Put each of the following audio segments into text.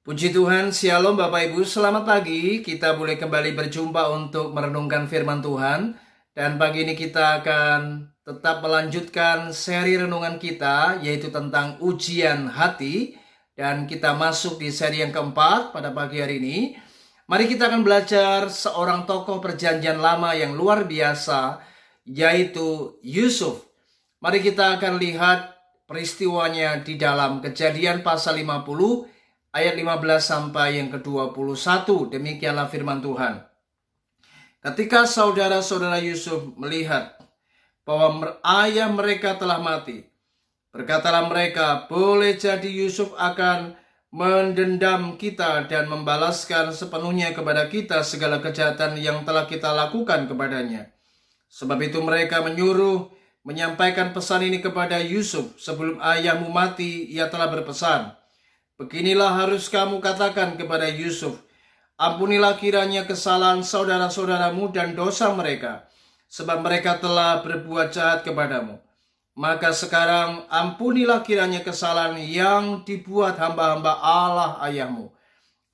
Puji Tuhan, Shalom Bapak Ibu, selamat pagi. Kita boleh kembali berjumpa untuk merenungkan firman Tuhan. Dan pagi ini kita akan tetap melanjutkan seri renungan kita, yaitu tentang ujian hati. Dan kita masuk di seri yang keempat pada pagi hari ini. Mari kita akan belajar seorang tokoh perjanjian lama yang luar biasa, yaitu Yusuf. Mari kita akan lihat peristiwanya di dalam Kejadian pasal 50, ayat 15 sampai yang ke-21. Demikianlah firman Tuhan. Ketika saudara-saudara Yusuf melihat bahwa ayah mereka telah mati, berkatalah mereka, boleh jadi Yusuf akan mendendam kita dan membalaskan sepenuhnya kepada kita segala kejahatan yang telah kita lakukan kepadanya. Sebab itu mereka menyampaikan pesan ini kepada Yusuf. Sebelum ayahmu mati, ia telah berpesan, beginilah harus kamu katakan kepada Yusuf, ampunilah kiranya kesalahan saudara-saudaramu dan dosa mereka, sebab mereka telah berbuat jahat kepadamu. Maka sekarang ampunilah kiranya kesalahan yang dibuat hamba-hamba Allah ayahmu.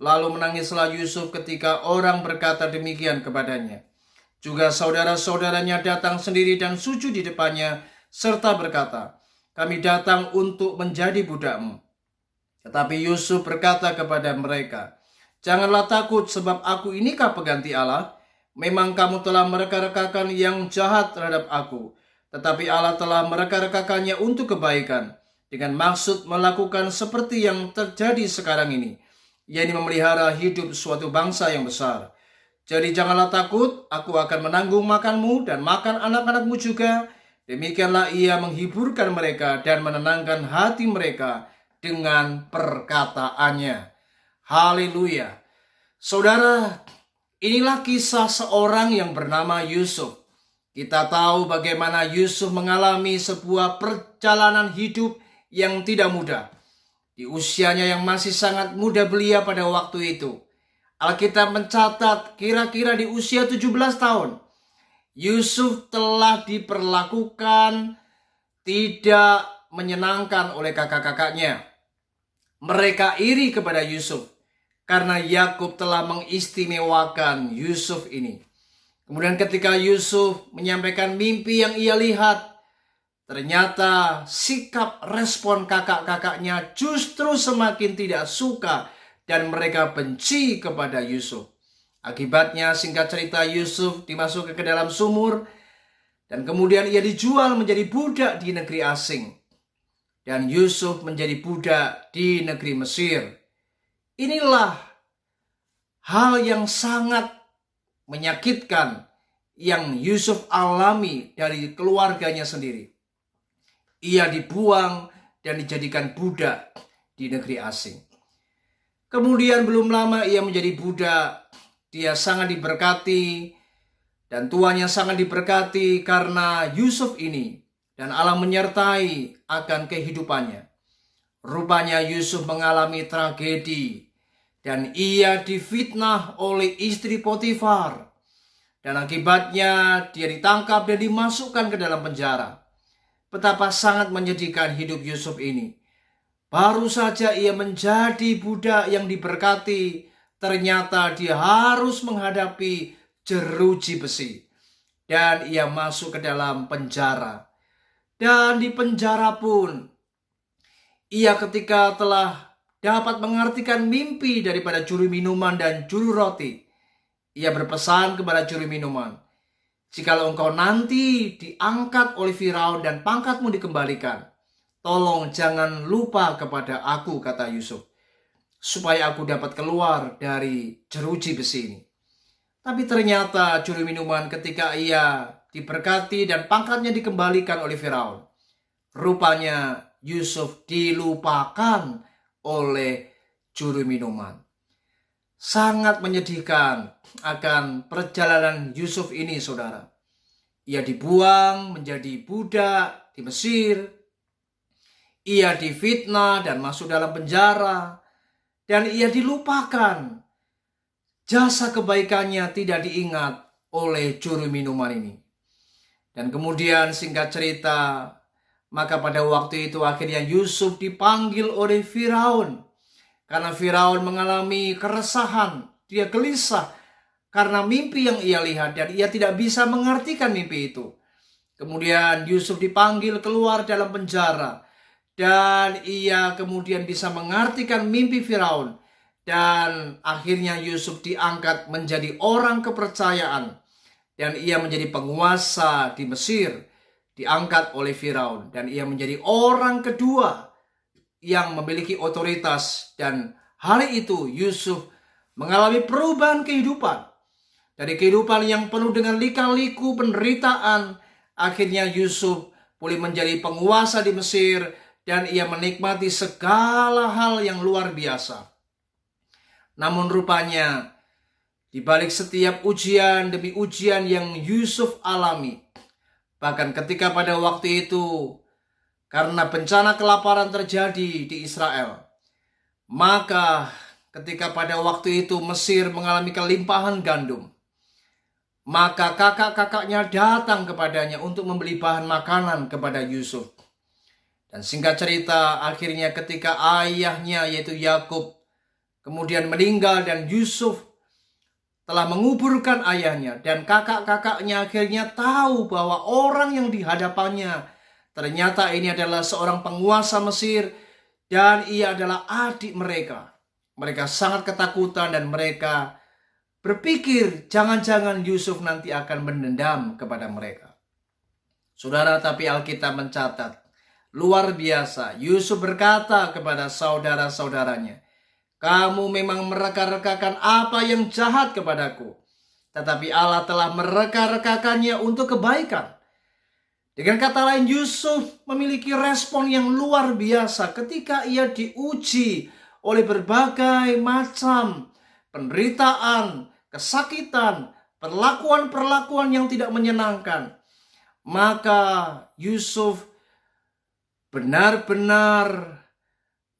Lalu menangislah Yusuf ketika orang berkata demikian kepadanya. Juga saudara-saudaranya datang sendiri dan sujud di depannya, serta berkata, kami datang untuk menjadi budakmu. Tetapi Yusuf berkata kepada mereka, janganlah takut, sebab aku inikah pengganti Allah? Memang kamu telah mereka-rekakan yang jahat terhadap aku, tetapi Allah telah mereka-rekakannya untuk kebaikan, dengan maksud melakukan seperti yang terjadi sekarang ini, yaitu memelihara hidup suatu bangsa yang besar. Jadi janganlah takut, aku akan menanggung makanmu dan makan anak-anakmu juga. Demikianlah ia menghiburkan mereka dan menenangkan hati mereka dengan perkataannya. Haleluya. Saudara, inilah kisah seorang yang bernama Yusuf. Kita tahu bagaimana Yusuf mengalami sebuah perjalanan hidup yang tidak mudah. Di usianya yang masih sangat muda belia pada waktu itu, Alkitab mencatat kira-kira di usia 17 tahun, Yusuf telah diperlakukan tidak menyenangkan oleh kakak-kakaknya. Mereka iri kepada Yusuf karena Yakub telah mengistimewakan Yusuf ini. Kemudian ketika Yusuf menyampaikan mimpi yang ia lihat, ternyata sikap respon kakak-kakaknya justru semakin tidak suka dan mereka benci kepada Yusuf. Akibatnya singkat cerita Yusuf dimasukkan ke dalam sumur dan kemudian ia dijual menjadi budak di negeri asing. Dan Yusuf menjadi budak di negeri Mesir. Inilah hal yang sangat menyakitkan yang Yusuf alami dari keluarganya sendiri. Ia dibuang dan dijadikan budak di negeri asing. Kemudian belum lama ia menjadi budak. Dia sangat diberkati dan tuannya sangat diberkati karena Yusuf ini. Dan Allah menyertai akan kehidupannya. Rupanya Yusuf mengalami tragedi. Dan ia difitnah oleh istri Potifar. Dan akibatnya dia ditangkap dan dimasukkan ke dalam penjara. Betapa sangat menyedihkan hidup Yusuf ini. Baru saja ia menjadi budak yang diberkati, ternyata dia harus menghadapi jeruji besi. Dan ia masuk ke dalam penjara. Dan di penjara pun, ia ketika telah dapat mengartikan mimpi daripada juru minuman dan juru roti, ia berpesan kepada juru minuman, jikalau engkau nanti diangkat oleh Firaun dan pangkatmu dikembalikan, tolong jangan lupa kepada aku, kata Yusuf, supaya aku dapat keluar dari jeruji besi ini. Tapi ternyata juru minuman ketika ia diberkati dan pangkatnya dikembalikan oleh Firaun, rupanya Yusuf dilupakan oleh juru minuman. Sangat menyedihkan akan perjalanan Yusuf ini, saudara. Ia dibuang menjadi budak di Mesir. Ia difitnah dan masuk dalam penjara. Dan ia dilupakan. Jasa kebaikannya tidak diingat oleh juru minuman ini. Dan kemudian singkat cerita, maka pada waktu itu akhirnya Yusuf dipanggil oleh Firaun. Karena Firaun mengalami keresahan, dia gelisah karena mimpi yang ia lihat dan ia tidak bisa mengartikan mimpi itu. Kemudian Yusuf dipanggil keluar dalam penjara dan ia kemudian bisa mengartikan mimpi Firaun. Dan akhirnya Yusuf diangkat menjadi orang kepercayaan dan ia menjadi penguasa di Mesir, diangkat oleh Firaun dan ia menjadi orang kedua yang memiliki otoritas. Dan hari itu Yusuf mengalami perubahan kehidupan. Dari kehidupan yang penuh dengan lika-liku penderitaan, akhirnya Yusuf boleh menjadi penguasa di Mesir dan ia menikmati segala hal yang luar biasa. Namun rupanya di balik setiap ujian demi ujian yang Yusuf alami, bahkan ketika pada waktu itu karena bencana kelaparan terjadi di Israel, maka ketika pada waktu itu Mesir mengalami kelimpahan gandum, maka kakak-kakaknya datang kepadanya untuk membeli bahan makanan kepada Yusuf. Dan singkat cerita, akhirnya ketika ayahnya yaitu Yakub kemudian meninggal dan Yusuf telah menguburkan ayahnya, dan kakak-kakaknya akhirnya tahu bahwa orang yang di hadapannya ternyata ini adalah seorang penguasa Mesir dan ia adalah adik mereka. Mereka sangat ketakutan dan mereka berpikir jangan-jangan Yusuf nanti akan mendendam kepada mereka. Saudara, tapi Alkitab mencatat, luar biasa, Yusuf berkata kepada saudara-saudaranya, "Kamu memang mereka-rekakan apa yang jahat kepadaku, tetapi Allah telah mereka-rekakannya untuk kebaikan." Dengan kata lain, Yusuf memiliki respon yang luar biasa ketika ia diuji oleh berbagai macam penderitaan, kesakitan, perlakuan-perlakuan yang tidak menyenangkan. Maka Yusuf benar-benar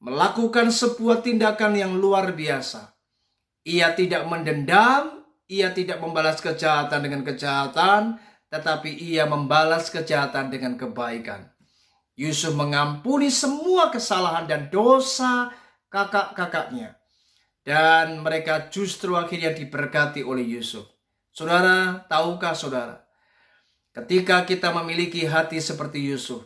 melakukan sebuah tindakan yang luar biasa. Ia tidak mendendam, ia tidak membalas kejahatan dengan kejahatan, tetapi ia membalas kejahatan dengan kebaikan. Yusuf mengampuni semua kesalahan dan dosa kakak-kakaknya. Dan mereka justru akhirnya diberkati oleh Yusuf. Saudara, tahukah saudara, ketika kita memiliki hati seperti Yusuf,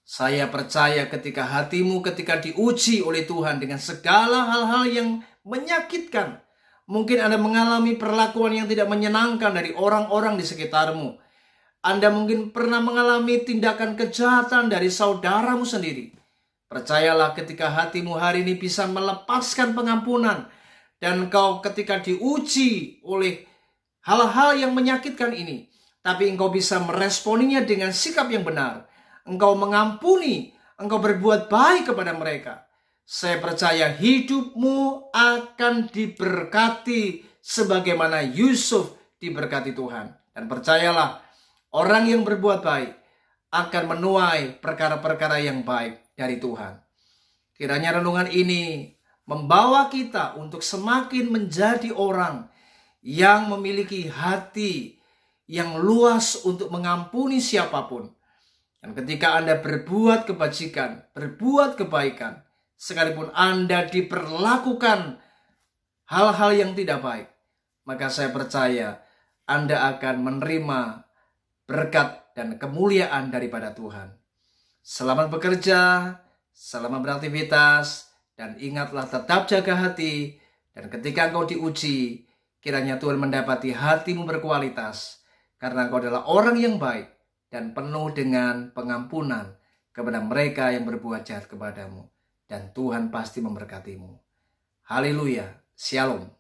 saya percaya ketika hatimu ketika diuji oleh Tuhan dengan segala hal-hal yang menyakitkan, mungkin Anda mengalami perlakuan yang tidak menyenangkan dari orang-orang di sekitarmu. Anda mungkin pernah mengalami tindakan kejahatan dari saudaramu sendiri. Percayalah ketika hatimu hari ini bisa melepaskan pengampunan dan engkau ketika diuji oleh hal-hal yang menyakitkan ini, tapi engkau bisa meresponinya dengan sikap yang benar. Engkau mengampuni, engkau berbuat baik kepada mereka. Saya percaya hidupmu akan diberkati sebagaimana Yusuf diberkati Tuhan. Dan percayalah, orang yang berbuat baik akan menuai perkara-perkara yang baik dari Tuhan. Kiranya renungan ini membawa kita untuk semakin menjadi orang yang memiliki hati yang luas untuk mengampuni siapapun. Dan ketika Anda berbuat kebajikan, berbuat kebaikan, sekalipun Anda diperlakukan hal-hal yang tidak baik, maka saya percaya Anda akan menerima berkat dan kemuliaan daripada Tuhan. Selamat bekerja, selamat beraktivitas, dan ingatlah tetap jaga hati. Dan ketika engkau diuji, kiranya Tuhan mendapati hatimu berkualitas, karena engkau adalah orang yang baik dan penuh dengan pengampunan kepada mereka yang berbuat jahat kepadamu. Dan Tuhan pasti memberkatimu. Haleluya. Shalom.